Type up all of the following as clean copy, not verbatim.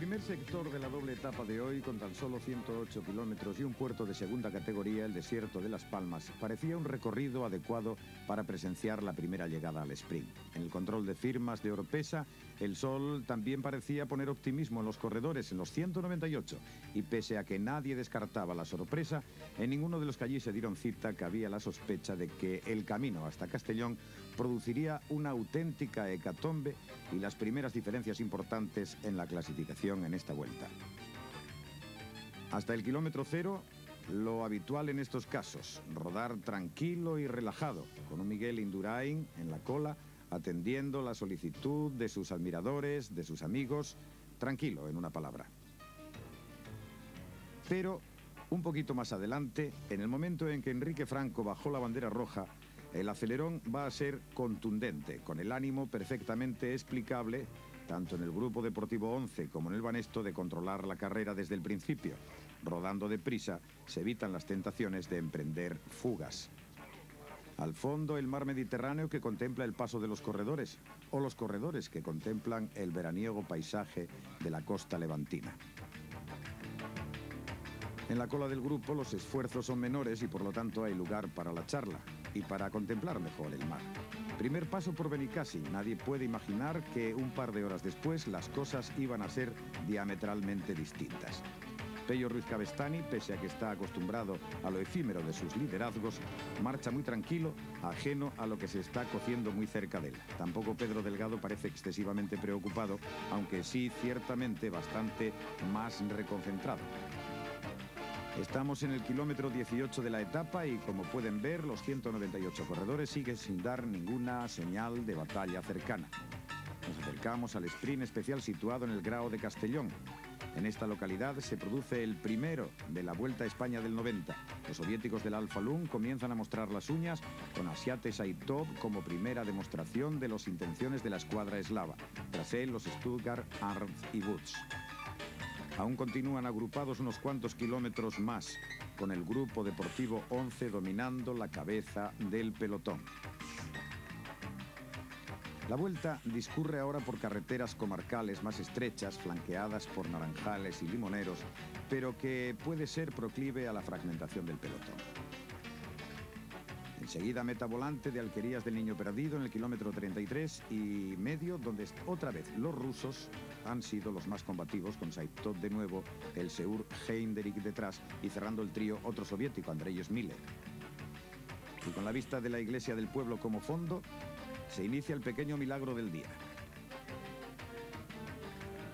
primer sector de la doble etapa de hoy, con tan solo 108 kilómetros y un puerto de segunda categoría, el desierto de Las Palmas, parecía un recorrido adecuado para presenciar la primera llegada al sprint. En el control de firmas de Oropesa, el sol también parecía poner optimismo en los corredores, en los 198, y pese a que nadie descartaba la sorpresa, en ninguno de los que allí se dieron cita cabía la sospecha de que el camino hasta Castellón produciría una auténtica hecatombe y las primeras diferencias importantes en la clasificación en esta vuelta. Hasta el kilómetro cero, lo habitual en estos casos, rodar tranquilo y relajado, con un Miguel Indurain en la cola, atendiendo la solicitud de sus admiradores, de sus amigos, tranquilo, en una palabra. Pero, un poquito más adelante, en el momento en que Enrique Franco bajó la bandera roja, el acelerón va a ser contundente, con el ánimo perfectamente explicable, tanto en el Grupo Deportivo 11 como en el Banesto, de controlar la carrera desde el principio. Rodando deprisa, se evitan las tentaciones de emprender fugas. Al fondo, el mar Mediterráneo que contempla el paso de los corredores, o los corredores que contemplan el veraniego paisaje de la costa levantina. En la cola del grupo los esfuerzos son menores y por lo tanto hay lugar para la charla y para contemplar mejor el mar. Primer paso por Benicàssim. Nadie puede imaginar que un par de horas después las cosas iban a ser diametralmente distintas. Pello Ruiz Cabestany, pese a que está acostumbrado a lo efímero de sus liderazgos, marcha muy tranquilo, ajeno a lo que se está cociendo muy cerca de él. Tampoco Pedro Delgado parece excesivamente preocupado, aunque sí ciertamente bastante más reconcentrado. Estamos en el kilómetro 18 de la etapa y, como pueden ver, los 198 corredores siguen sin dar ninguna señal de batalla cercana. Nos acercamos al sprint especial situado en el Grao de Castellón. En esta localidad se produce el primero de la Vuelta a España del 90. Los soviéticos del Alfa Lum comienzan a mostrar las uñas, con Asiate Saitov como primera demostración de las intenciones de la escuadra eslava. Tras él, los Stuttgart, Arndt y Woods. Aún continúan agrupados unos cuantos kilómetros más, con el Grupo Deportivo 11 dominando la cabeza del pelotón. La vuelta discurre ahora por carreteras comarcales más estrechas, flanqueadas por naranjales y limoneros, pero que puede ser proclive a la fragmentación del pelotón. Enseguida meta volante de Alquerías del Niño Perdido en el kilómetro 33 y medio, donde otra vez los rusos han sido los más combativos, con Saitov de nuevo, el Seur Heinderich detrás y cerrando el trío otro soviético, Andrei Miller. Y con la vista de la iglesia del pueblo como fondo, se inicia el pequeño milagro del día.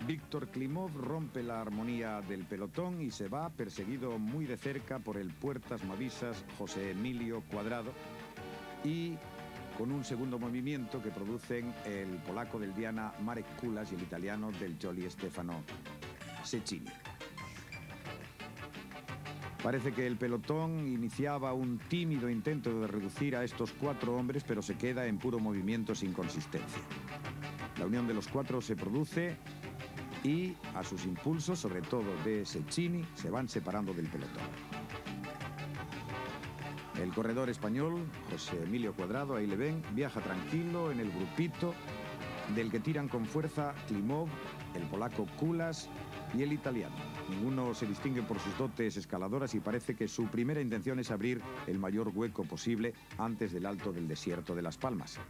Víctor Klimov rompe la armonía del pelotón y se va, perseguido muy de cerca por el puertas mavisas José Emilio Cuadrado, y con un segundo movimiento que producen el polaco del Diana Marek Kulas y el italiano del Jolly Stefano Cecchini. Parece que el pelotón iniciaba un tímido intento de reducir a estos cuatro hombres, pero se queda en puro movimiento sin consistencia. La unión de los cuatro se produce y a sus impulsos, sobre todo de Cecchini, se van separando del pelotón. El corredor español, José Emilio Cuadrado, ahí le ven, viaja tranquilo en el grupito del que tiran con fuerza Klimov, el polaco Kulas y el italiano. Ninguno se distingue por sus dotes escaladoras y parece que su primera intención es abrir el mayor hueco posible antes del alto del desierto de Las Palmas.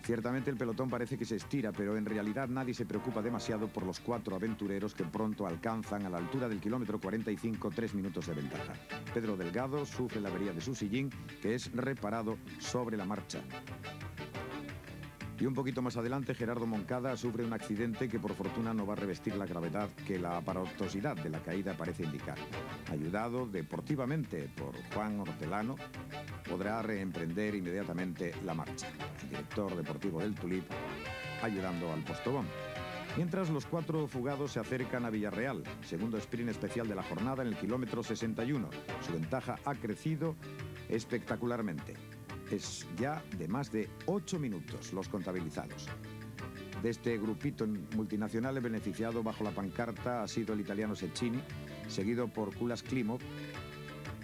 Ciertamente el pelotón parece que se estira, pero en realidad nadie se preocupa demasiado por los cuatro aventureros que pronto alcanzan a la altura del kilómetro 45 3 minutos de ventaja. Pedro Delgado sufre la avería de su sillín, que es reparado sobre la marcha. Y un poquito más adelante, Gerardo Moncada sufre un accidente que por fortuna no va a revestir la gravedad que la aparatosidad de la caída parece indicar. Ayudado deportivamente por Juan Hortelano, podrá reemprender inmediatamente la marcha. El director deportivo del Tulip ayudando al Postobón. Mientras los cuatro fugados se acercan a Villarreal, segundo sprint especial de la jornada en el kilómetro 61. Su ventaja ha crecido espectacularmente. Es ya de más de 8 minutos los contabilizados. De este grupito multinacional, el beneficiado bajo la pancarta ha sido el italiano Cecchini, seguido por Kulas Klimov,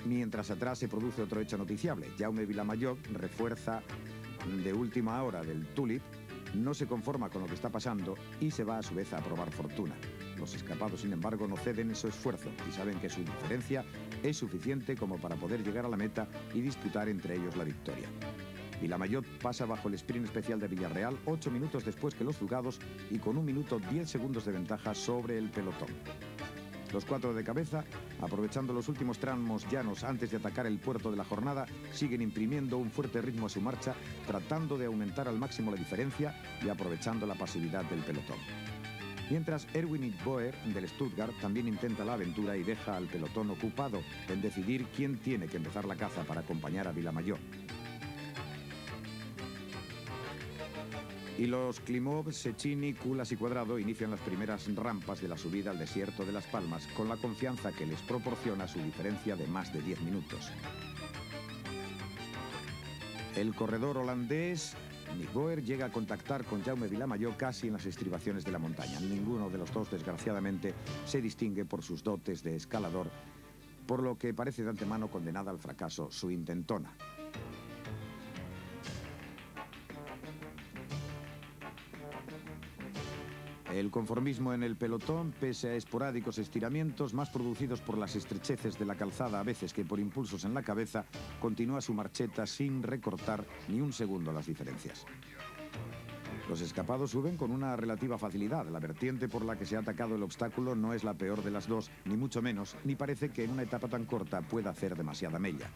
mientras atrás se produce otro hecho noticiable. Jaume Vilamayor, refuerza de última hora del Tulip, no se conforma con lo que está pasando y se va a su vez a probar fortuna. Los escapados, sin embargo, no ceden en su esfuerzo y saben que su diferencia es suficiente como para poder llegar a la meta y disputar entre ellos la victoria. Vilamayot pasa bajo el sprint especial de Villarreal 8 minutos después que los fugados y con 1 minuto 10 segundos de ventaja sobre el pelotón. Los 4 de cabeza, aprovechando los últimos tramos llanos antes de atacar el puerto de la jornada, siguen imprimiendo un fuerte ritmo a su marcha, tratando de aumentar al máximo la diferencia y aprovechando la pasividad del pelotón. Mientras Erwin Nigboer, del Stuttgart, también intenta la aventura y deja al pelotón ocupado en decidir quién tiene que empezar la caza para acompañar a Vilamayot. Y los Klimov, Cecchini, Culas y Cuadrado inician las primeras rampas de la subida al desierto de Las Palmas con la confianza que les proporciona su diferencia de más de 10 minutos. El corredor holandés Nigboer llega a contactar con Jaume Vilamayot casi en las estribaciones de la montaña. Ninguno de los dos, desgraciadamente, se distingue por sus dotes de escalador, por lo que parece de antemano condenada al fracaso su intentona. El conformismo en el pelotón, pese a esporádicos estiramientos, más producidos por las estrecheces de la calzada a veces que por impulsos en la cabeza, continúa su marcheta sin recortar ni un segundo las diferencias. Los escapados suben con una relativa facilidad. La vertiente por la que se ha atacado el obstáculo no es la peor de las dos, ni mucho menos, ni parece que en una etapa tan corta pueda hacer demasiada mella.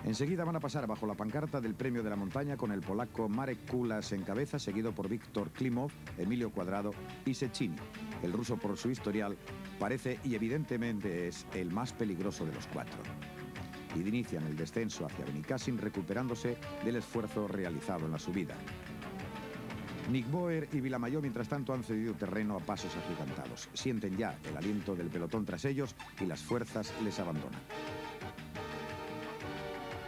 Enseguida van a pasar bajo la pancarta del Premio de la Montaña con el polaco Marek Kulas en cabeza, seguido por Víctor Klimov, Emilio Cuadrado y Cecchini. El ruso, por su historial, parece y evidentemente es el más peligroso de los 4. Y inician el descenso hacia Benicàssim recuperándose del esfuerzo realizado en la subida. Nigboer y Vilamayot, mientras tanto, han cedido terreno a pasos agigantados. Sienten ya el aliento del pelotón tras ellos y las fuerzas les abandonan.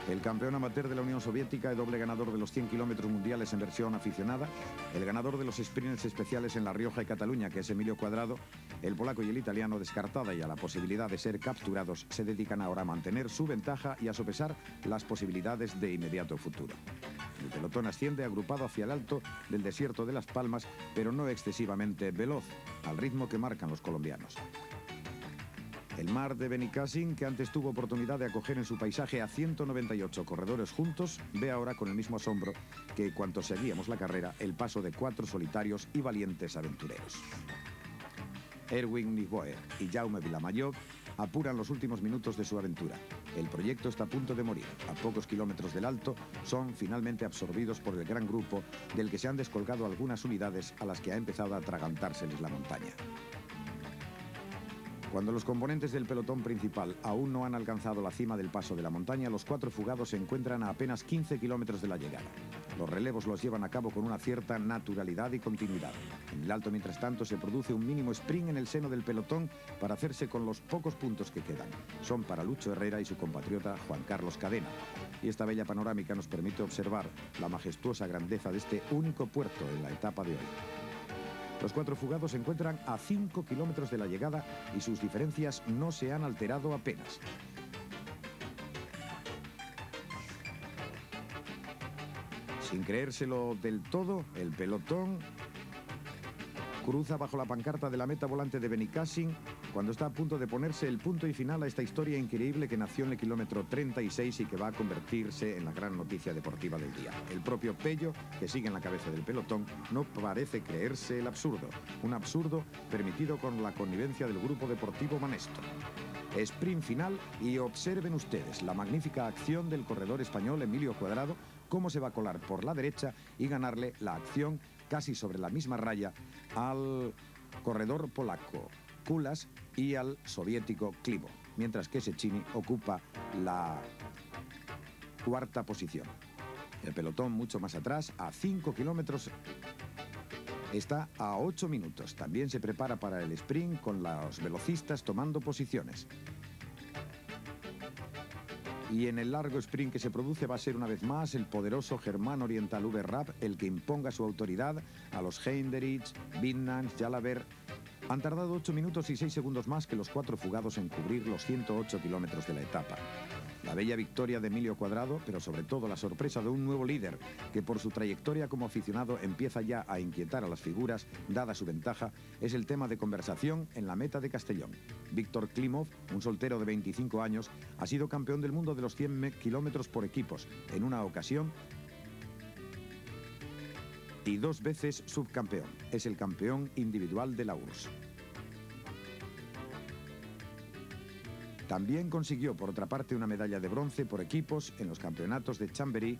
El campeón amateur de la Unión Soviética y doble ganador de los 100 kilómetros mundiales en versión aficionada, el ganador de los sprints especiales en La Rioja y Cataluña, que es Emilio Cuadrado, el polaco y el italiano, descartada ya la posibilidad de ser capturados, se dedican ahora a mantener su ventaja y a sopesar las posibilidades de inmediato futuro. El pelotón asciende agrupado hacia el alto del desierto de Las Palmas, pero no excesivamente veloz, al ritmo que marcan los colombianos. El mar de Benicàssim, que antes tuvo oportunidad de acoger en su paisaje a 198 corredores juntos, ve ahora con el mismo asombro que cuanto seguíamos la carrera el paso de 4 solitarios y valientes aventureros. Erwin Nigboer y Jaume Vilamayot apuran los últimos minutos de su aventura. El proyecto está a punto de morir. A pocos kilómetros del alto, son finalmente absorbidos por el gran grupo del que se han descolgado algunas unidades a las que ha empezado a atragantárseles la montaña. Cuando los componentes del pelotón principal aún no han alcanzado la cima del paso de la montaña, los 4 fugados se encuentran a apenas 15 kilómetros de la llegada. Los relevos los llevan a cabo con una cierta naturalidad y continuidad. En el alto, mientras tanto, se produce un mínimo sprint en el seno del pelotón para hacerse con los pocos puntos que quedan. Son para Lucho Herrera y su compatriota Juan Carlos Cadena. Y esta bella panorámica nos permite observar la majestuosa grandeza de este único puerto en la etapa de hoy. Los 4 fugados se encuentran a 5 kilómetros de la llegada y sus diferencias no se han alterado apenas. Sin creérselo del todo, el pelotón cruza bajo la pancarta de la meta volante de Benicàssim cuando está a punto de ponerse el punto y final a esta historia increíble que nació en el kilómetro 36 y que va a convertirse en la gran noticia deportiva del día. El propio Pello, que sigue en la cabeza del pelotón, no parece creerse el absurdo. Un absurdo permitido con la connivencia del grupo deportivo Manesto. Sprint final y observen ustedes la magnífica acción del corredor español Emilio Cuadrado, cómo se va a colar por la derecha y ganarle la acción casi sobre la misma raya al corredor polaco Kulas y al soviético Klimov, mientras que Cecchini ocupa la 4ª posición. El pelotón mucho más atrás, a 5 kilómetros, está a 8 minutos. También se prepara para el sprint con los velocistas tomando posiciones. Y en el largo sprint que se produce va a ser una vez más el poderoso Germán Oriental Uber-Rap el que imponga su autoridad a los Heinderich, Wittnants, Jalaber. Han tardado 8 minutos y 6 segundos más que los 4 fugados en cubrir los 108 kilómetros de la etapa. La bella victoria de Emilio Cuadrado, pero sobre todo la sorpresa de un nuevo líder que por su trayectoria como aficionado empieza ya a inquietar a las figuras, dada su ventaja, es el tema de conversación en la meta de Castellón. Víctor Klimov, un soltero de 25 años, ha sido campeón del mundo de los 100 kilómetros por equipos, en una ocasión y 2 veces subcampeón. Es el campeón individual de la URSS. También consiguió, por otra parte, una medalla de bronce por equipos en los campeonatos de Chambéry,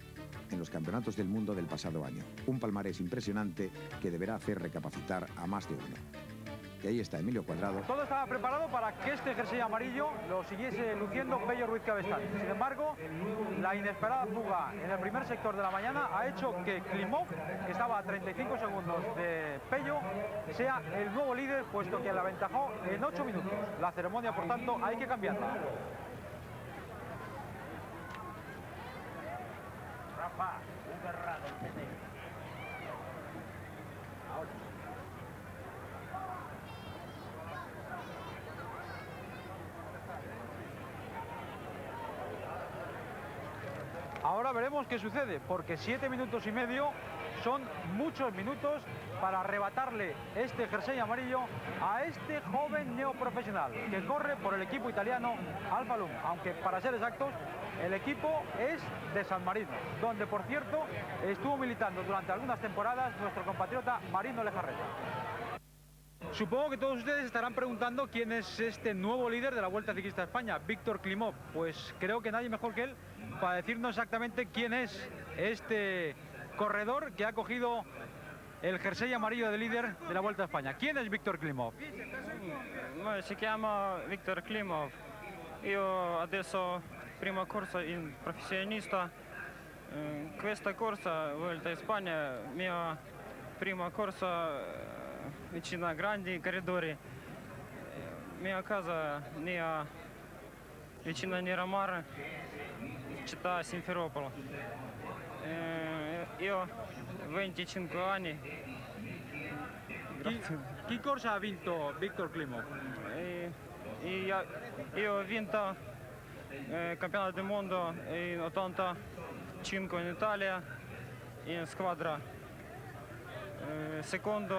en los campeonatos del mundo del pasado año. Un palmarés impresionante que deberá hacer recapacitar a más de uno. Y ahí está Emilio Cuadrado. Todo estaba preparado para que este jersey amarillo lo siguiese luciendo Pello Ruiz Cabestany. Sin embargo, la inesperada fuga en el primer sector de la mañana ha hecho que Klimov, que estaba a 35 segundos de Pello, sea el nuevo líder, puesto que la aventajó en 8 minutos. La ceremonia, por tanto, hay que cambiarla. Rafa, un cerrado, ahora. Ahora veremos qué sucede, porque 7 minutos y medio son muchos minutos para arrebatarle este jersey amarillo a este joven neoprofesional que corre por el equipo italiano Alfa Lum, aunque para ser exactos el equipo es de San Marino, donde por cierto estuvo militando durante algunas temporadas nuestro compatriota Marino Lejarreta. Supongo que todos ustedes estarán preguntando quién es este nuevo líder de la Vuelta Ciclista a España, Víctor Klimov. Pues creo que nadie mejor que él para decirnos exactamente quién es este corredor que ha cogido el jersey amarillo de líder de la Vuelta a España. ¿Quién es Víctor Klimov? Si chiama Víctor Klimov. Io adesso prima corsa in professionista. Questa corsa Vuelta a Spagna, mia prima corsa vicino a grandi corridori. Mia casa vicino a Miramar, città Simferopolo. Io 25 anni. Che corsa ha vinto Víctor Klimov? Io ho vinto campionato del mondo in 85 in Italia in squadra, secondo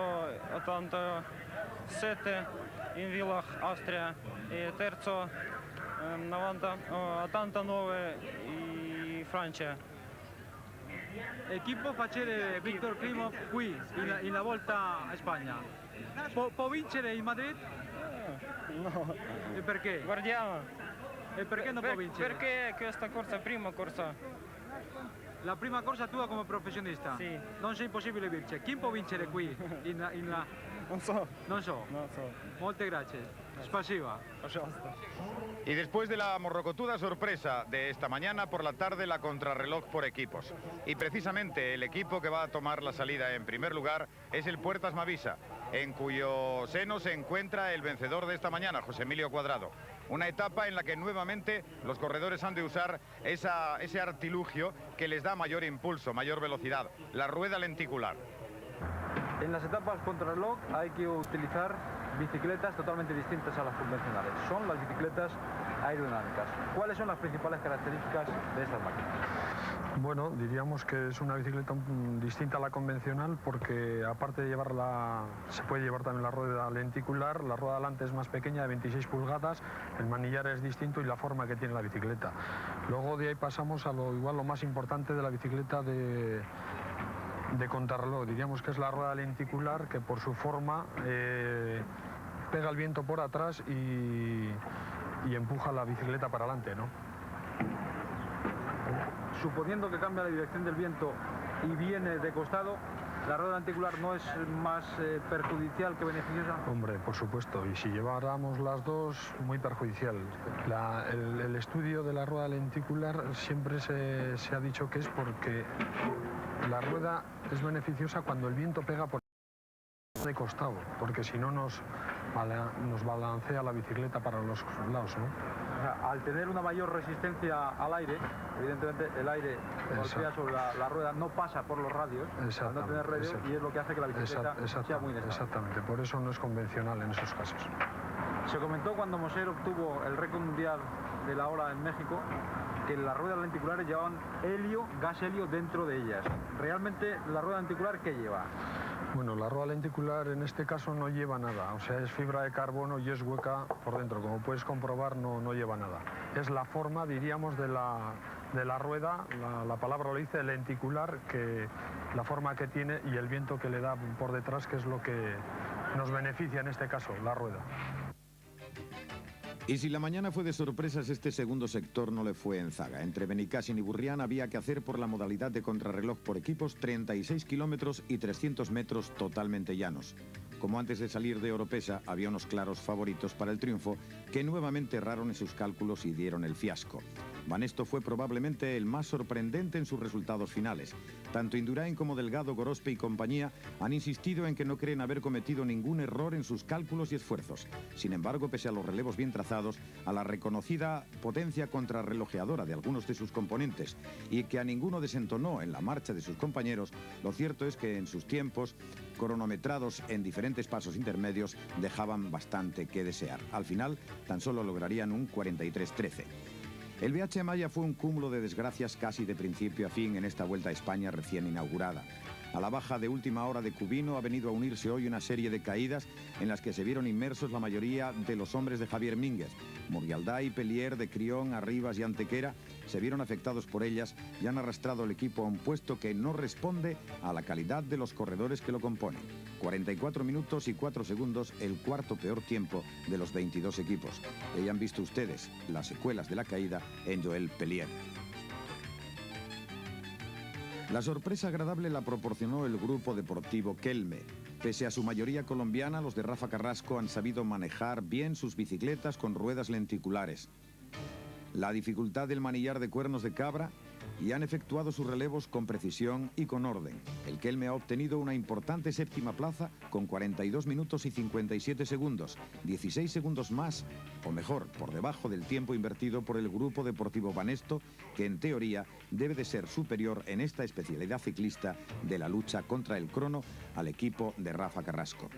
87 in Villach, Austria, e terzo 89 in Francia. E chi può facere Víctor Klimov qui in la Volta a Spagna? Può vincere in Madrid? No. E perché? Guardiamo. E perché non può vincere? Perché questa corsa è prima corsa. La prima corsa tua come professionista? Sì. Non sei impossibile vincere. Chi può vincere qui? Non so. Non so. Molte grazie. Spasiva. Y después de la morrocotuda sorpresa de esta mañana, por la tarde la contrarreloj por equipos. Y precisamente el equipo que va a tomar la salida en primer lugar es el Puertas Mavisa, en cuyo seno se encuentra el vencedor de esta mañana, José Emilio Cuadrado. Una etapa en la que nuevamente los corredores han de usar ese artilugio que les da mayor impulso, mayor velocidad, la rueda lenticular. En las etapas contrarreloj hay que utilizar bicicletas totalmente distintas a las convencionales. Son las bicicletas aerodinámicas. ¿Cuáles son las principales características de estas máquinas? Bueno, diríamos que es una bicicleta distinta a la convencional porque aparte de llevarla, se puede llevar también la rueda lenticular. La rueda delante es más pequeña, de 26 pulgadas, el manillar es distinto y la forma que tiene la bicicleta. Luego de ahí pasamos a lo más importante de la bicicleta de contrarreloj. Diríamos que es la rueda lenticular, que por su forma pega el viento por atrás y empuja la bicicleta para adelante, ¿no? Suponiendo que cambia la dirección del viento y viene de costado, ¿la rueda lenticular no es más perjudicial que beneficiosa? Hombre, por supuesto, y si lleváramos las dos, muy perjudicial. El estudio de la rueda lenticular siempre se ha dicho que es porque la rueda es beneficiosa cuando el viento pega por de costado, porque si no nos balancea la bicicleta para los lados, ¿no? O sea, al tener una mayor resistencia al aire, evidentemente el aire golpea sobre la rueda, no pasa por los radios, al no tener radio, y es lo que hace que la bicicleta sea muy inestable. Exactamente, por eso no es convencional en esos casos. Se comentó cuando Moser obtuvo el récord mundial de la hora en México que las ruedas lenticulares llevaban helio, gas helio dentro de ellas. ¿Realmente la rueda lenticular qué lleva? Bueno, la rueda lenticular en este caso no lleva nada, o sea, es fibra de carbono y es hueca por dentro. Como puedes comprobar, no lleva nada. Es la forma, diríamos, de la rueda, la palabra lo dice, lenticular, que la forma que tiene y el viento que le da por detrás, que es lo que nos beneficia en este caso, la rueda. Y si la mañana fue de sorpresas, este segundo sector no le fue en zaga. Entre Benicàssim y Burrián había que hacer por la modalidad de contrarreloj por equipos 36 kilómetros y 300 metros totalmente llanos. Como antes de salir de Oropesa, había unos claros favoritos para el triunfo que nuevamente erraron en sus cálculos y dieron el fiasco. Banesto fue probablemente el más sorprendente en sus resultados finales. Tanto Indurain como Delgado, Gorospe y compañía han insistido en que no creen haber cometido ningún error en sus cálculos y esfuerzos. Sin embargo, pese a los relevos bien trazados, a la reconocida potencia contrarrelojeadora de algunos de sus componentes y que a ninguno desentonó en la marcha de sus compañeros, lo cierto es que en sus tiempos, cronometrados en diferentes pasos intermedios, dejaban bastante que desear. Al final, tan solo lograrían un 43-13. El BH Maya fue un cúmulo de desgracias casi de principio a fin en esta Vuelta a España recién inaugurada. A la baja de última hora de Cubino ha venido a unirse hoy una serie de caídas en las que se vieron inmersos la mayoría de los hombres de Javier Mínguez. Murialday, Pellier, de Crión, Arribas y Antequera se vieron afectados por ellas y han arrastrado el equipo a un puesto que no responde a la calidad de los corredores que lo componen. 44 minutos y 4 segundos, el cuarto peor tiempo de los 22 equipos. Y han visto ustedes las secuelas de la caída en Joel Pellier. La sorpresa agradable la proporcionó el grupo deportivo Kelme. Pese a su mayoría colombiana, los de Rafa Carrasco han sabido manejar bien sus bicicletas con ruedas lenticulares. La dificultad del manillar de cuernos de cabra y han efectuado sus relevos con precisión y con orden. El Kelme ha obtenido una importante séptima plaza con 42 minutos y 57 segundos, 16 segundos más, o mejor, por debajo del tiempo invertido por el Grupo Deportivo Banesto, que en teoría debe de ser superior en esta especialidad ciclista de la lucha contra el crono al equipo de Rafa Carrasco.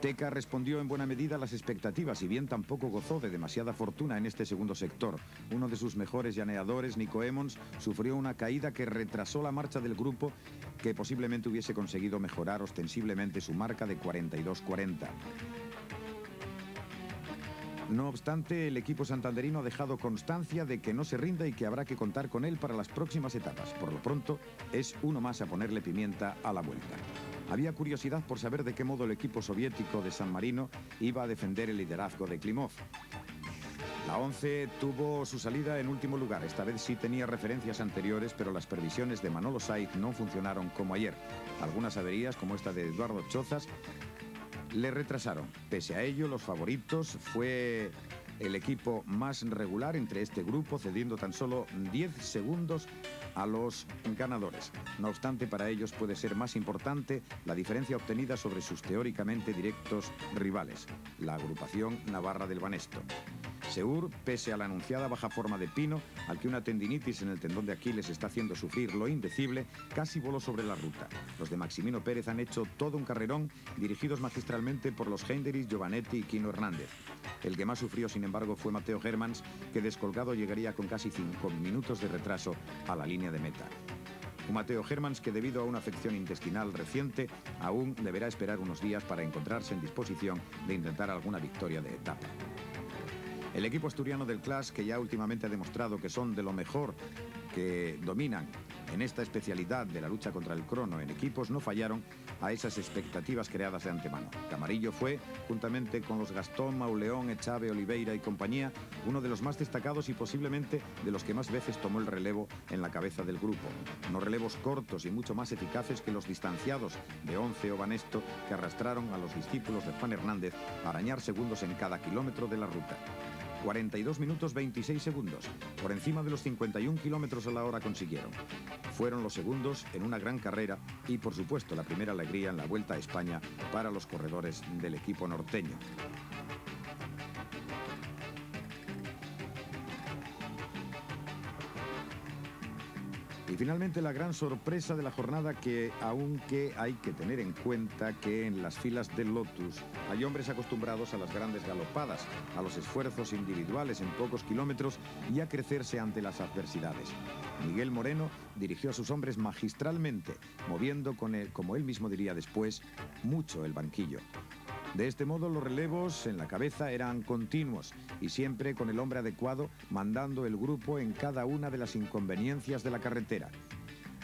Teca respondió en buena medida a las expectativas, y bien tampoco gozó de demasiada fortuna en este segundo sector. Uno de sus mejores llaneadores, Nico Emmons, sufrió una caída que retrasó la marcha del grupo, que posiblemente hubiese conseguido mejorar ostensiblemente su marca de 42-40. No obstante, el equipo santanderino ha dejado constancia de que no se rinda y que habrá que contar con él para las próximas etapas. Por lo pronto, es uno más a ponerle pimienta a la vuelta. Había curiosidad por saber de qué modo el equipo soviético de San Marino iba a defender el liderazgo de Klimov. La 11 tuvo su salida en último lugar. Esta vez sí tenía referencias anteriores, pero las previsiones de Manolo Saiz no funcionaron como ayer. Algunas averías, como esta de Eduardo Chozas, le retrasaron. Pese a ello, los favoritos fue el equipo más regular entre este grupo, cediendo tan solo 10 segundos a los ganadores. No obstante, para ellos puede ser más importante la diferencia obtenida sobre sus teóricamente directos rivales, la agrupación navarra del Banesto. Seur, pese a la anunciada baja forma de Pino, al que una tendinitis en el tendón de Aquiles está haciendo sufrir lo indecible, casi voló sobre la ruta. Los de Maximino Pérez han hecho todo un carrerón, dirigidos magistralmente por los Heinderich, Giovanetti y Quino Hernández. El que más sufrió, sin embargo, fue Matteo Hermans, que descolgado llegaría con casi 5 minutos de retraso a la línea de meta. Un Matteo Hermans que, debido a una afección intestinal reciente, aún deberá esperar unos días para encontrarse en disposición de intentar alguna victoria de etapa. El equipo asturiano del CLAS, que ya últimamente ha demostrado que son de lo mejor que dominan en esta especialidad de la lucha contra el crono en equipos, no fallaron a esas expectativas creadas de antemano. Camarillo fue, juntamente con los Gastón, Mauleón, Echave, Oliveira y compañía, uno de los más destacados y posiblemente de los que más veces tomó el relevo en la cabeza del grupo. Unos relevos cortos y mucho más eficaces que los distanciados de 11 o Banesto, que arrastraron a los discípulos de Juan Hernández a arañar segundos en cada kilómetro de la ruta. 42 minutos 26 segundos, por encima de los 51 kilómetros a la hora consiguieron. Fueron los segundos en una gran carrera y, por supuesto, la primera alegría en la Vuelta a España para los corredores del equipo norteño. Y finalmente la gran sorpresa de la jornada, que aunque hay que tener en cuenta que en las filas del Lotus hay hombres acostumbrados a las grandes galopadas, a los esfuerzos individuales en pocos kilómetros y a crecerse ante las adversidades. Miguel Moreno dirigió a sus hombres magistralmente, moviendo con él, como él mismo diría después, mucho el banquillo. De este modo los relevos en la cabeza eran continuos y siempre con el hombre adecuado mandando el grupo en cada una de las inconveniencias de la carretera.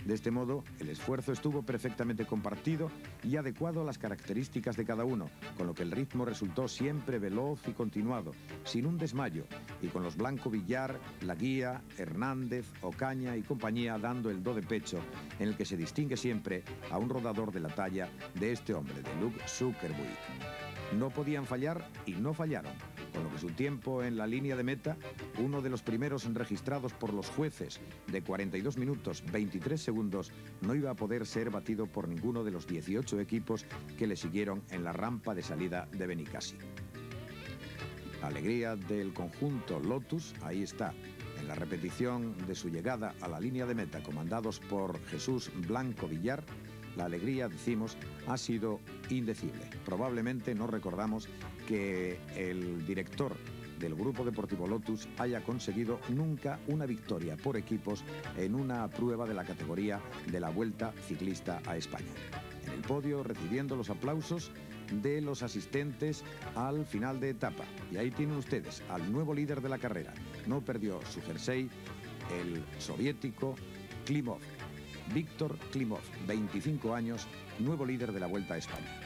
De este modo el esfuerzo estuvo perfectamente compartido y adecuado a las características de cada uno, con lo que el ritmo resultó siempre veloz y continuado, sin un desmayo, y con los Blanco Villar, Laguía, Hernández, Ocaña y compañía dando el do de pecho, en el que se distingue siempre a un rodador de la talla de este hombre, de Luke Zuckerbuck. No podían fallar y no fallaron, con lo que su tiempo en la línea de meta, uno de los primeros registrados por los jueces, de 42 minutos 23 segundos, no iba a poder ser batido por ninguno de los 18 equipos que le siguieron en la rampa de salida de Benicassi. La alegría del conjunto Lotus, ahí está, en la repetición de su llegada a la línea de meta, comandados por Jesús Blanco Villar. La alegría, decimos, ha sido indecible. Probablemente no recordamos que el director del Grupo Deportivo Lotus haya conseguido nunca una victoria por equipos en una prueba de la categoría de la Vuelta Ciclista a España. En el podio, recibiendo los aplausos de los asistentes al final de etapa. Y ahí tienen ustedes al nuevo líder de la carrera. No perdió su jersey el soviético Klimov. Víctor Klimov, 25 años, nuevo líder de la Vuelta a España.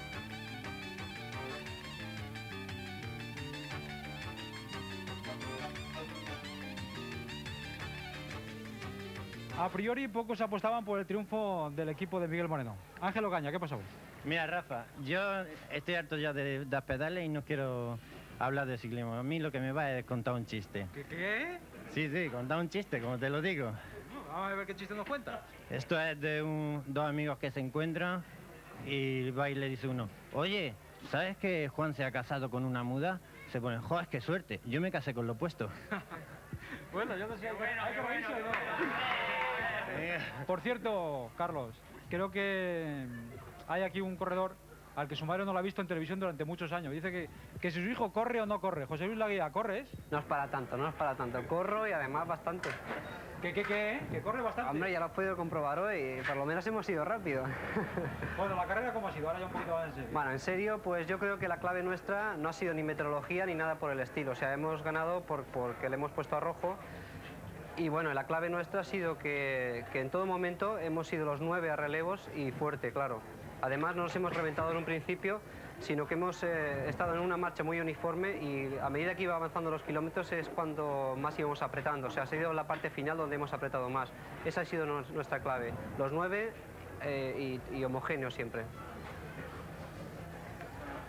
A priori pocos apostaban por el triunfo del equipo de Miguel Moreno. Ángel Ocaña, ¿qué pasó? Mira, Rafa, yo estoy harto ya de dar pedales y no quiero hablar de ciclismo. A mí lo que me va es contar un chiste. ¿Qué? Sí, contar un chiste, como te lo digo. Vamos a ver qué chiste nos cuenta. Esto es de dos amigos que se encuentran y va y le dice uno: oye, ¿sabes que Juan se ha casado con una muda? Se pone: joder, qué suerte, yo me casé con lo opuesto. Bueno, yo no sé, hay que reírse, ¿no? Por cierto, Carlos, creo que hay aquí un corredor al que su madre no lo ha visto en televisión durante muchos años. Dice que si su hijo corre o no corre. José Luis Laguía, ¿corres? No es para tanto, no es para tanto. Corro y además bastante. ¿Que corre bastante? Hombre, ya lo has podido comprobar hoy. Por lo menos hemos ido rápido. Bueno, ¿la carrera cómo ha sido? Ahora ya un poquito más en serio. Bueno, en serio, pues yo creo que la clave nuestra no ha sido ni meteorología ni nada por el estilo. O sea, hemos ganado porque le hemos puesto a rojo. Y bueno, la clave nuestra ha sido que en todo momento hemos sido los 9 a relevos y fuerte, claro. Además, no nos hemos reventado en un principio, sino que hemos estado en una marcha muy uniforme y a medida que iba avanzando los kilómetros es cuando más íbamos apretando. O sea, ha sido la parte final donde hemos apretado más. Esa ha sido nuestra clave. Los 9 y homogéneos siempre.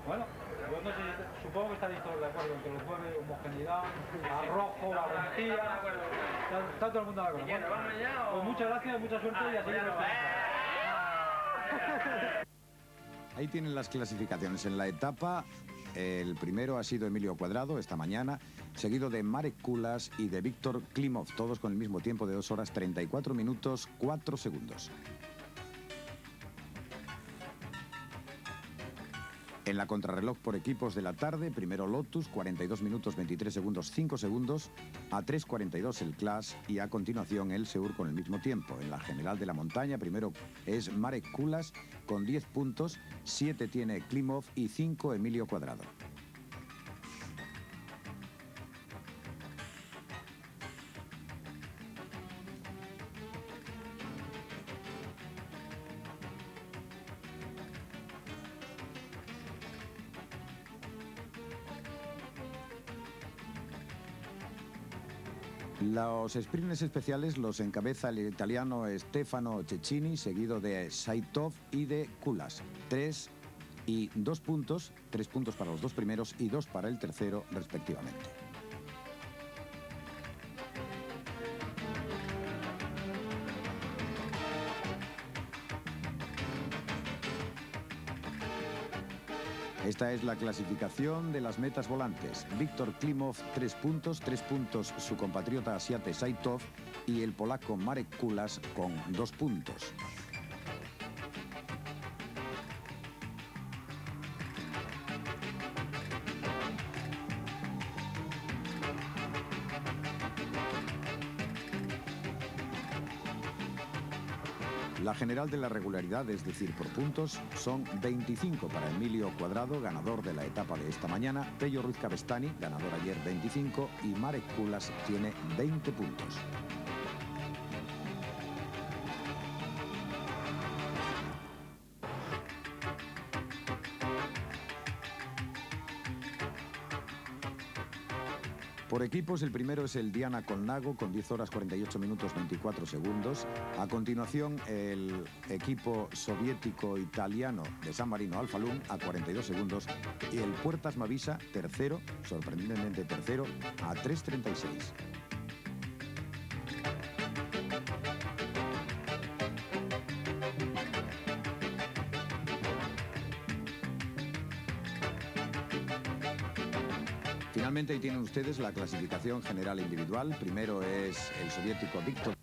Bueno, pues no sé, supongo que estaréis todos de acuerdo entre los 9, homogeneidad, arrojo, valentía. Está todo el mundo de acuerdo. Bueno, pues muchas gracias, mucha suerte y a seguir. Ahí tienen las clasificaciones. En la etapa, el primero ha sido Emilio Cuadrado esta mañana, seguido de Marek Kulas y de Víctor Klimov, todos con el mismo tiempo de 2 horas 34 minutos 4 segundos. En la contrarreloj por equipos de la tarde, primero Lotus, 42 minutos 23 segundos 5 segundos, a 3:42 el Clash y a continuación el Seur con el mismo tiempo. En la general de la montaña, primero es Marek Kulas con 10 puntos, 7 tiene Klimov y 5 Emilio Cuadrado. Los sprints especiales los encabeza el italiano Stefano Cecchini, seguido de Saitov y de Kulas. 3 y 2 puntos, 3 puntos para los dos primeros y 2 para el tercero, respectivamente. Esta es la clasificación de las metas volantes. Víctor Klimov, 3 puntos su compatriota Asiate Saitov y el polaco Marek Kulas con 2 puntos. La general de la regularidad, es decir, por puntos, son 25 para Emilio Cuadrado, ganador de la etapa de esta mañana, Pello Ruiz Cabestany, ganador ayer, 25, y Marek Kulas tiene 20 puntos. Por equipos, el primero es el Diana Colnago con 10 horas 48 minutos 24 segundos. A continuación, el equipo soviético-italiano de San Marino Alfalún a 42 segundos. Y el Puertas Mavisa, tercero, sorprendentemente tercero, a 3:36. Finalmente, ahí tienen ustedes la clasificación general individual. Primero es el soviético Víctor